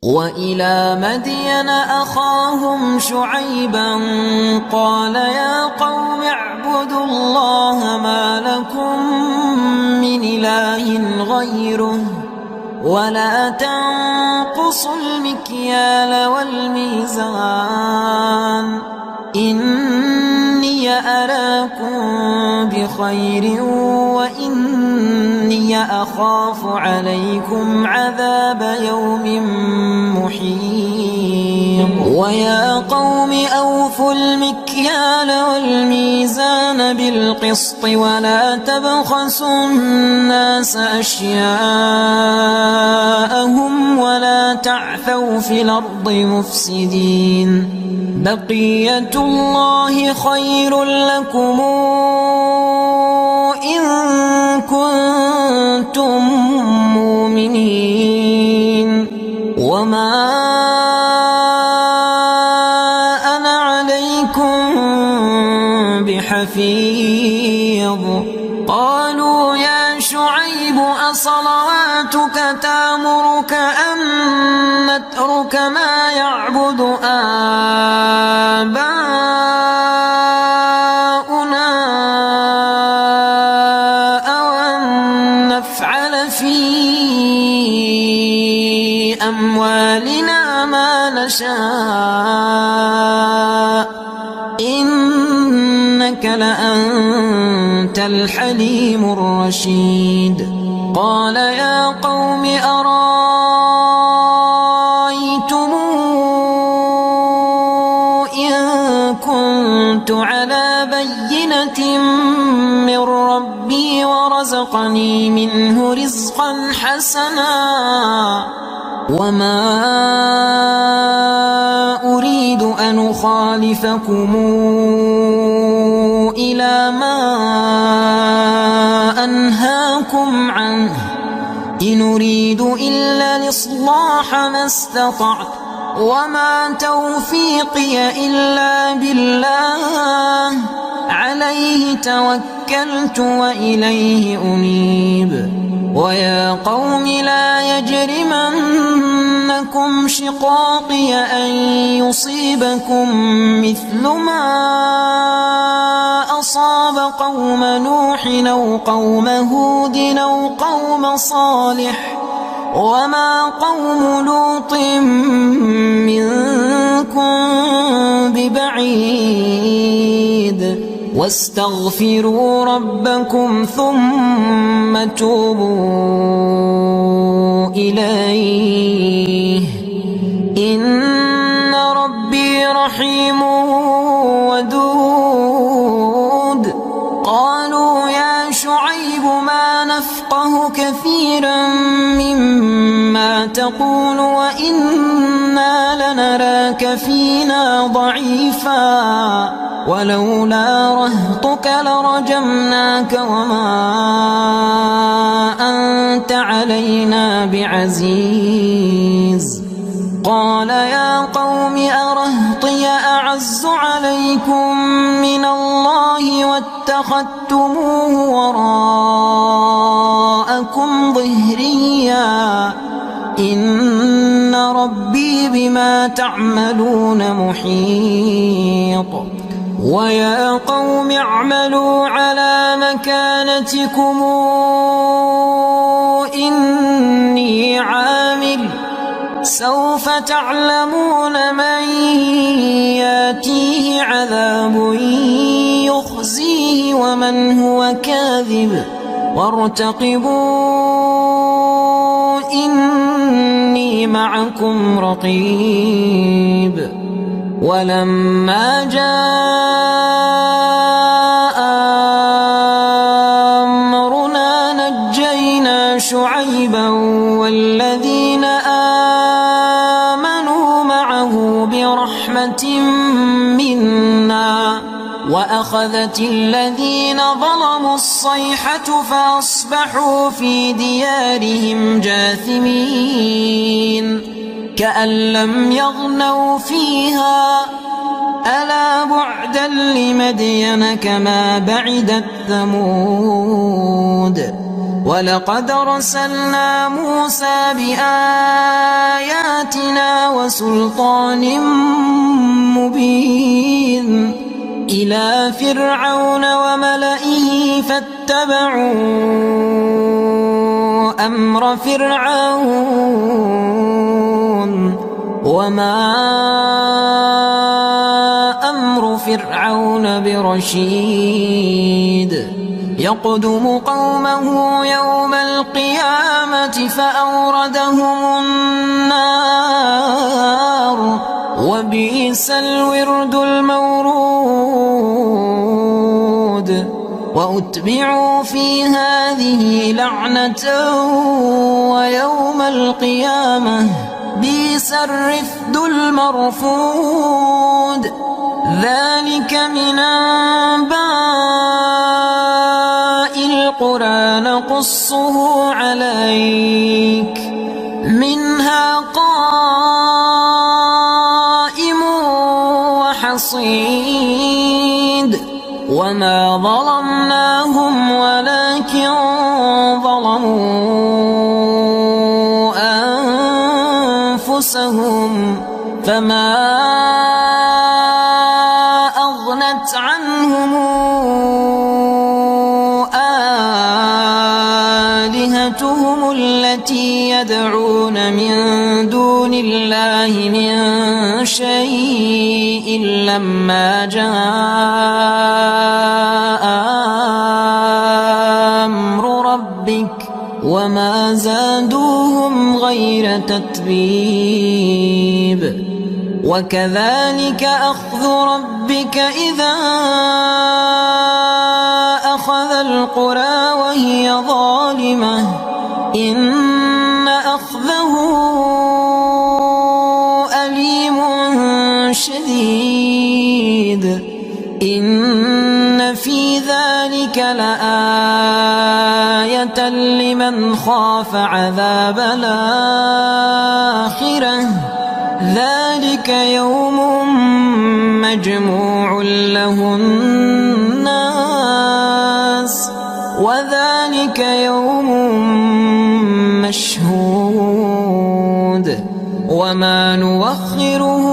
وإلى مدين أخاهم شعيبا قال يا قوم اعبدوا الله ما لكم من إله غيره ولا تنقصوا المكيال والميزان إني أراكم بخير وإني أخاف عليكم عذاب يوم محيط ويا قوم أوفوا المكيال والميزان بالقسط ولا تبخسوا الناس أشياءهم ولا تعثوا في الأرض مفسدين بقية الله خير لكم إن كنتم مؤمنين وما أنا عليكم بحفيظ قالوا يا شعيب أصلواتك تأمرك أن نترك ما يعبد آباؤنا أو أن نفعل في أموالنا ما نشاء إنك لأنت الحليم الرشيد قال يا قوم أرأيتم إن كنت على بينة من ربي ورزقني منه رزقا حسنا وما أريد أن أخالفكم إلى ما أنهاكم عنه إن أريد إلا الإصلاح ما استطعت وما توفيقي إلا بالله عليه توكلت وإليه أنيب ويا قوم لا يجرمنكم شقاقي أن يصيبكم مثل ما أصاب قوم نوح أو قوم هود أو قوم صالح وما قوم لوط منكم ببعيد واستغفروا ربكم ثم توبوا إليه إن ربي رحيم ودود قالوا يا شعيب ما نفقه كثيرا مما تقول وإنا لنراك فينا ضعيفا ولولا رهطك لرجمناك وما أنت علينا بعزيز قال يا قوم أرهطي أعز عليكم من الله واتخذتموه وراءكم ظهريا إن ربي بما تعملون محيط ويا قوم اعملوا على مكانتكم إني عامل سوف تعلمون من ياتيه عذاب يخزيه ومن هو كاذب وارتقبوا إني معكم رقيب ولما جاء أمرنا نجينا شعيبا والذين آمنوا معه برحمة منا وأخذت الذين ظلموا الصيحة فأصبحوا في ديارهم جاثمين كأن لم يغنوا فيها ألا بعدا لمدين كما بعدت ثمود ولقد أرسلنا موسى بآياتنا وسلطان مبين إلى فرعون وملئه فاتبعوا أمر فرعون وما أمر فرعون برشيد يقدم قومه يوم القيامة فأوردهم النار وبئس الورد المورود وأتبعوا في هذه لعنة ويوم القيامة بئس الرفد المرفود ذلك من أنباء القرى نقصه عليك منها قائم وحصيد وما ظلمناهم ولكن ظلموا أنفسهم فما أغنت عنهم آلهتهم التي يدعون من دون الله من شيء لما جاء أمر ربك وما زادوهم غير تتبيب وكذلك أخذ ربك إذا أخذ القرى وهي ظالمة إن أخذه أليم شديد إن في ذلك لآية لمن خاف عذاب الآخرة ذلك يوم مجموع له الناس وذلك يوم مشهود وما نوخره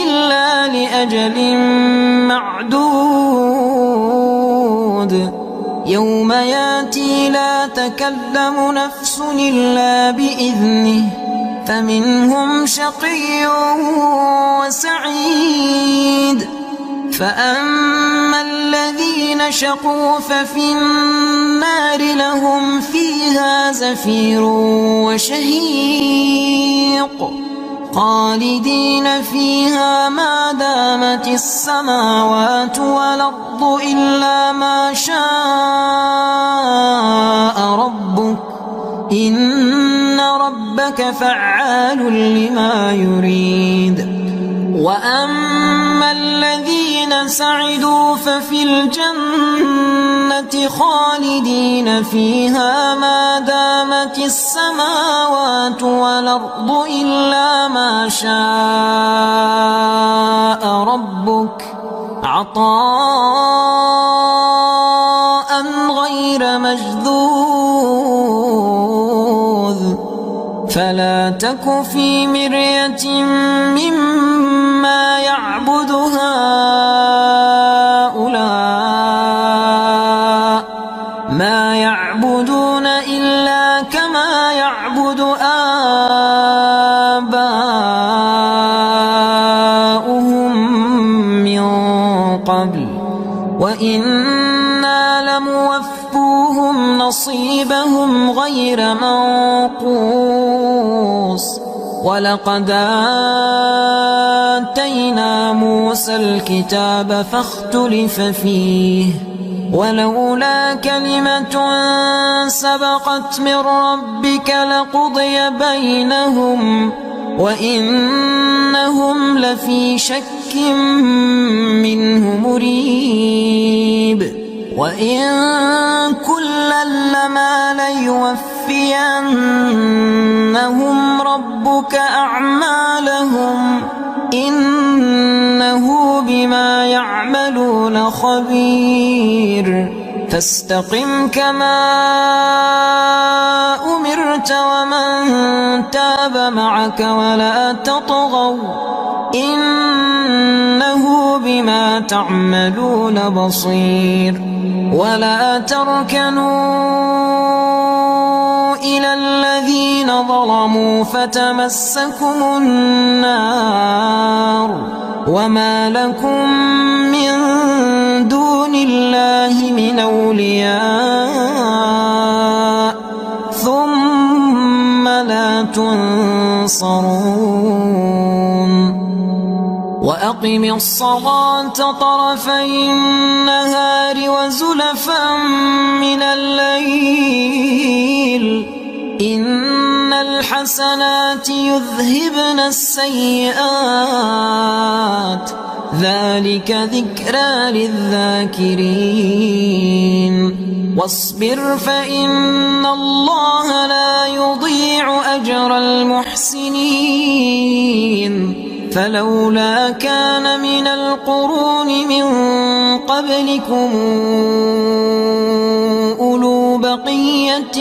إلا لأجل معدود يوم ياتي لا تكلم نفس إلا بإذنه فمنهم شقي وسعيد فأما الذين شقوا ففي النار لهم فيها زفير وشهيق خالدين فيها ما دامت السماوات والأرض إلا ما شاء ربك إن ربك فعال لما يريد وأما الذين سعدوا ففي الجنة خالدين فيها ما دامت السماوات والأرض إلا ما شاء ربك عطاء غير مجذوذ فلا تك في مرية مما يعبد هؤلاء ما يعبدون إلا كما يعبد آباؤهم من قبل وإنا لموفوهم نصيبهم غير منقوص ولقد آتينا موسى الكتاب فاختلف فيه ولولا كلمة سبقت من ربك لقضي بينهم وإنهم لفي شك منه مريب وإن كلا لما ليوفينهم ربك أعمالهم إنه بما يعملون خبير فاستقم كما أمرت ومن تاب معك ولا تطغوا إنه بما تعملون بصير ولا تركنوا إلى الذين ظلموا فتمسكم النار وما لكم من دون الله من أولياء ثم لا تنصرون وأقم الصلاة طرفي النهار وزلفا من الليل إن الحسنات يذهبن السيئات ذلك ذكرى للذاكرين واصبر فإن الله لا يضيع أجر المحسنين فلولا كان من القرون من قبلكم أولو بقية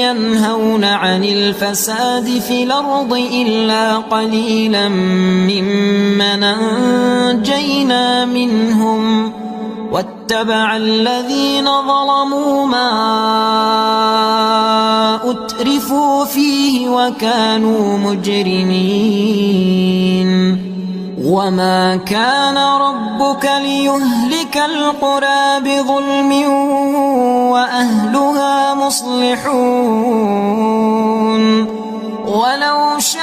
ينهون عن الفساد في الأرض إلا قليلا ممن أنجينا منهم واتبع الذين ظلموا ما أترفوا فيه وكانوا مجرمين وما كان ربك ليهلك القرى بظلم وأهلها مصلحون ولو شاء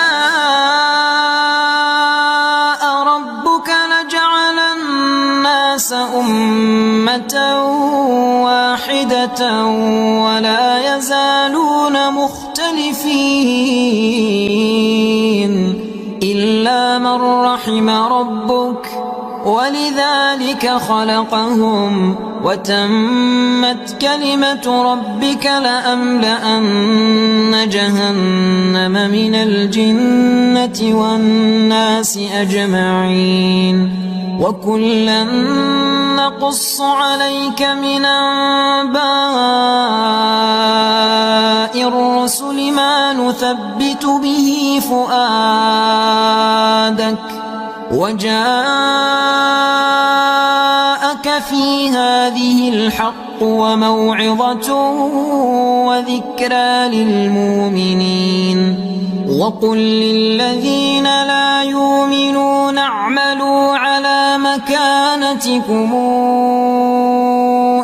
ربك لجعل الناس أمة واحدة ولا يزالون مختلفين إلا من رحم ربك ولذلك خلقهم وتمت كلمة ربك لأملأن جهنم من الجنة والناس أجمعين وكلا نقص عليك من أنباء الرسل ما نثبت به فؤادك وجاءك في هذه الحق وموعظة وذكرى للمؤمنين وقل للذين لا يؤمنون اعملوا على مكانتكم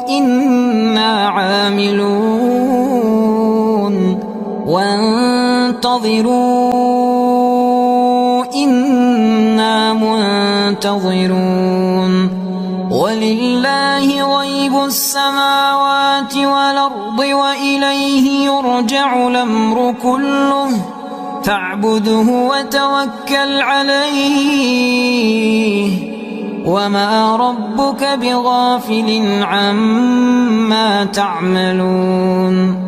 إنا عاملون وانتظروا إنا منتظرون ولله غيب السماوات والأرض وإليه يرجع الأمر كله فاعبده وتوكل عليه وما ربك بغافل عما تعملون